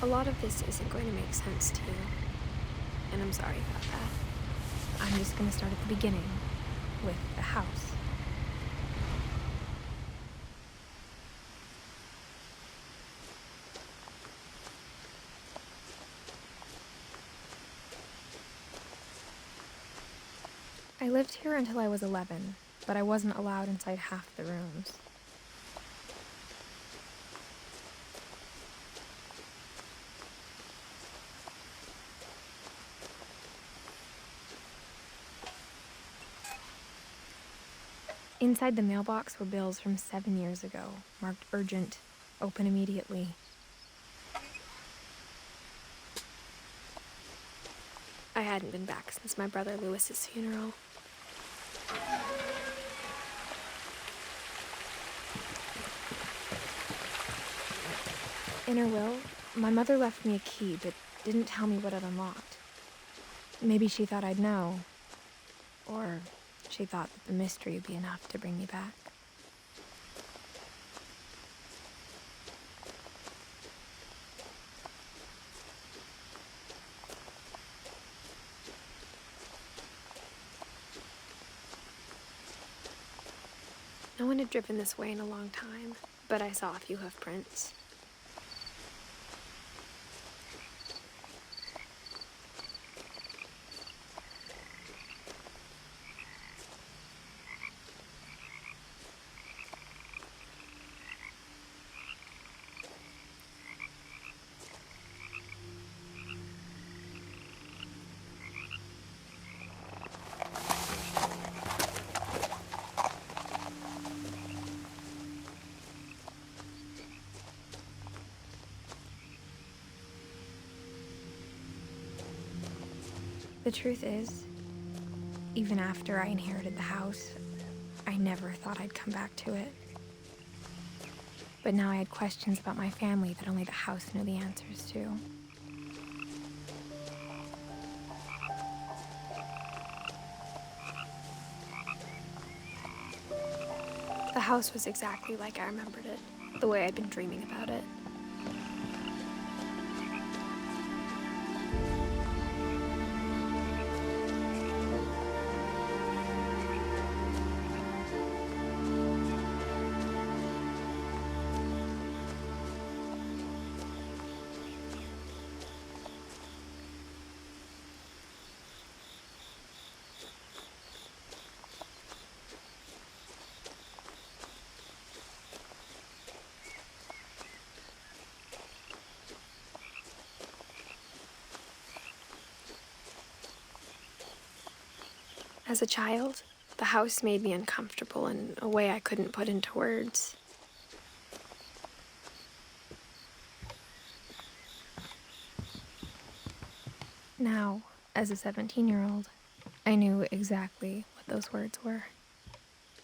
A lot of this isn't going to make sense to you, and I'm sorry about that. I'm just going to start at the beginning, with the house. I lived here until I was 11, but I wasn't allowed inside half the rooms. Inside the mailbox were bills from 7 years ago, marked urgent, open immediately. I hadn't been back since my brother Lewis's funeral. In her will, my mother left me a key, but didn't tell me what it unlocked. Maybe she thought I'd know, or she thought that the mystery would be enough to bring me back. No one had driven this way in a long time, but I saw a few hoof prints. The truth is, even after I inherited the house, I never thought I'd come back to it. But now I had questions about my family that only the house knew the answers to. The house was exactly like I remembered it, the way I'd been dreaming about it. As a child, the house made me uncomfortable in a way I couldn't put into words. Now, as a 17-year-old, I knew exactly what those words were.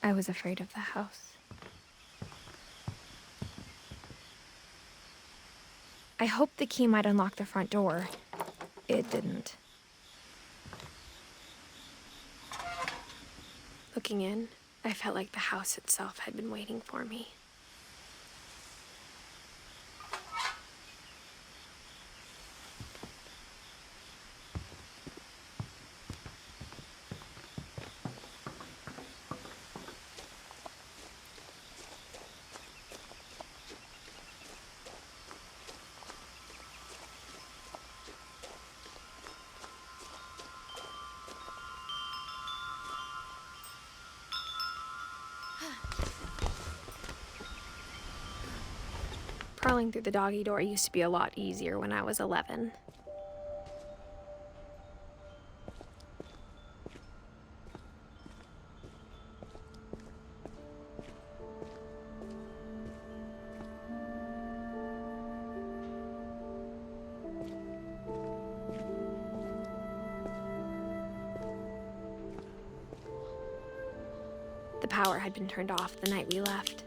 I was afraid of the house. I hoped the key might unlock the front door. It didn't. Looking in, I felt like the house itself had been waiting for me. Crawling through the doggy door used to be a lot easier when I was 11. The power had been turned off the night we left.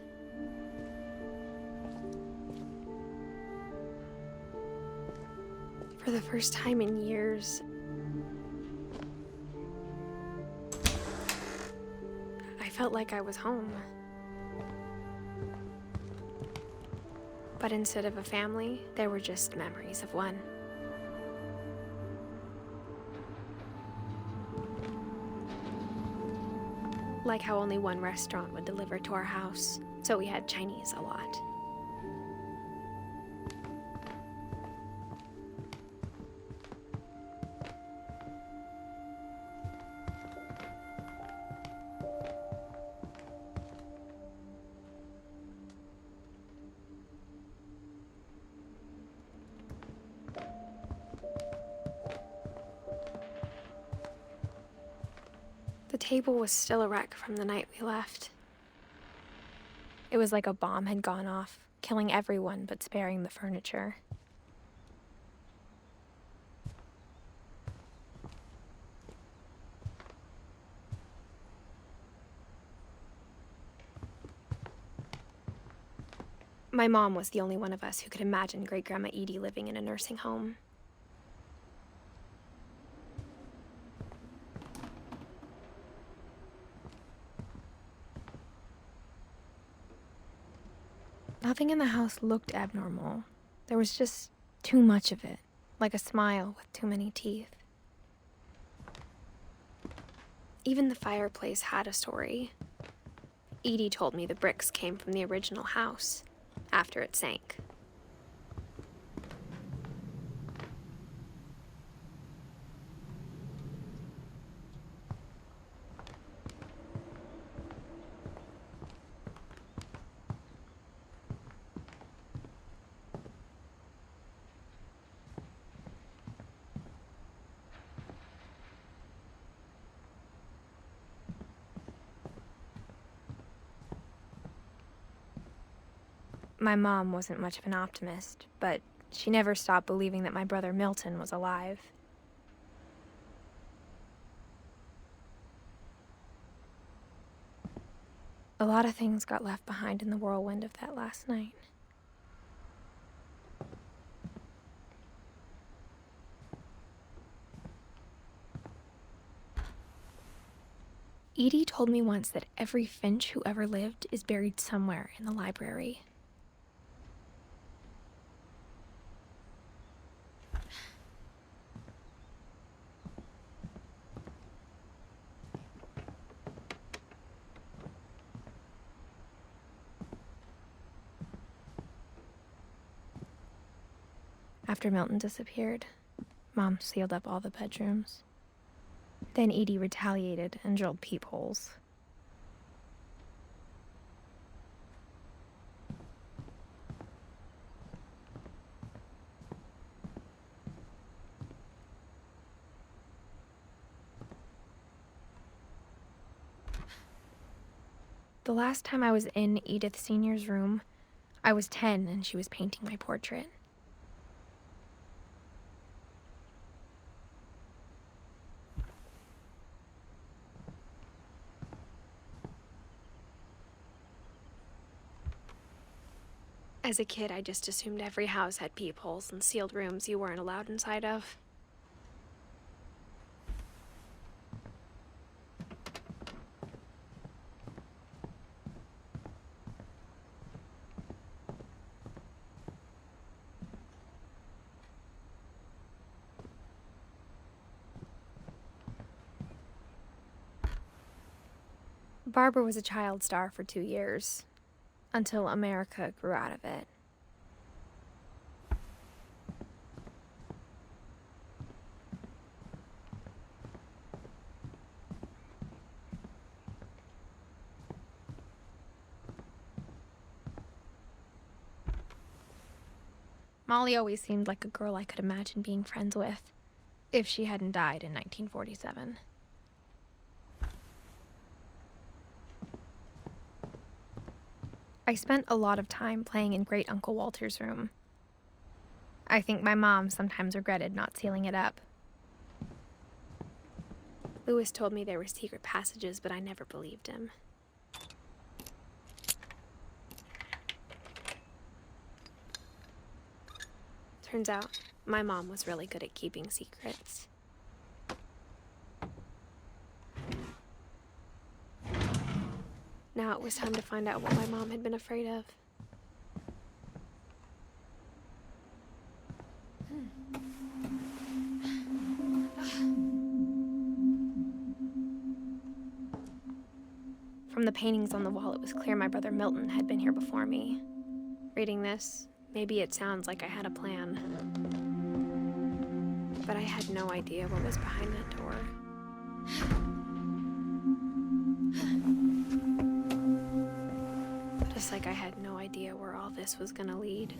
For the first time in years, I felt like I was home. But instead of a family, there were just memories of one. Like how only one restaurant would deliver to our house, so we had Chinese a lot. The table was still a wreck from the night we left. It was like a bomb had gone off, killing everyone but sparing the furniture. My mom was the only one of us who could imagine Great-Grandma Edie living in a nursing home. Nothing in the house looked abnormal. There was just too much of it, like a smile with too many teeth. Even the fireplace had a story. Edie told me the bricks came from the original house, after it sank. My mom wasn't much of an optimist, but she never stopped believing that my brother Milton was alive. A lot of things got left behind in the whirlwind of that last night. Edie told me once that every Finch who ever lived is buried somewhere in the library. After Milton disappeared, Mom sealed up all the bedrooms. Then Edie retaliated and drilled peepholes. The last time I was in Edith Sr.'s room, I was 10 and she was painting my portrait. As a kid, I just assumed every house had peepholes and sealed rooms you weren't allowed inside of. Barbara was a child star for 2 years, until America grew out of it. Molly always seemed like a girl I could imagine being friends with, if she hadn't died in 1947. I spent a lot of time playing in Great Uncle Walter's room. I think my mom sometimes regretted not sealing it up. Lewis told me there were secret passages, but I never believed him. Turns out, my mom was really good at keeping secrets. Now it was time to find out what my mom had been afraid of. From the paintings on the wall, it was clear my brother Milton had been here before me. Reading this, maybe it sounds like I had a plan. But I had no idea what was behind that door. Just like I had no idea where all this was gonna lead.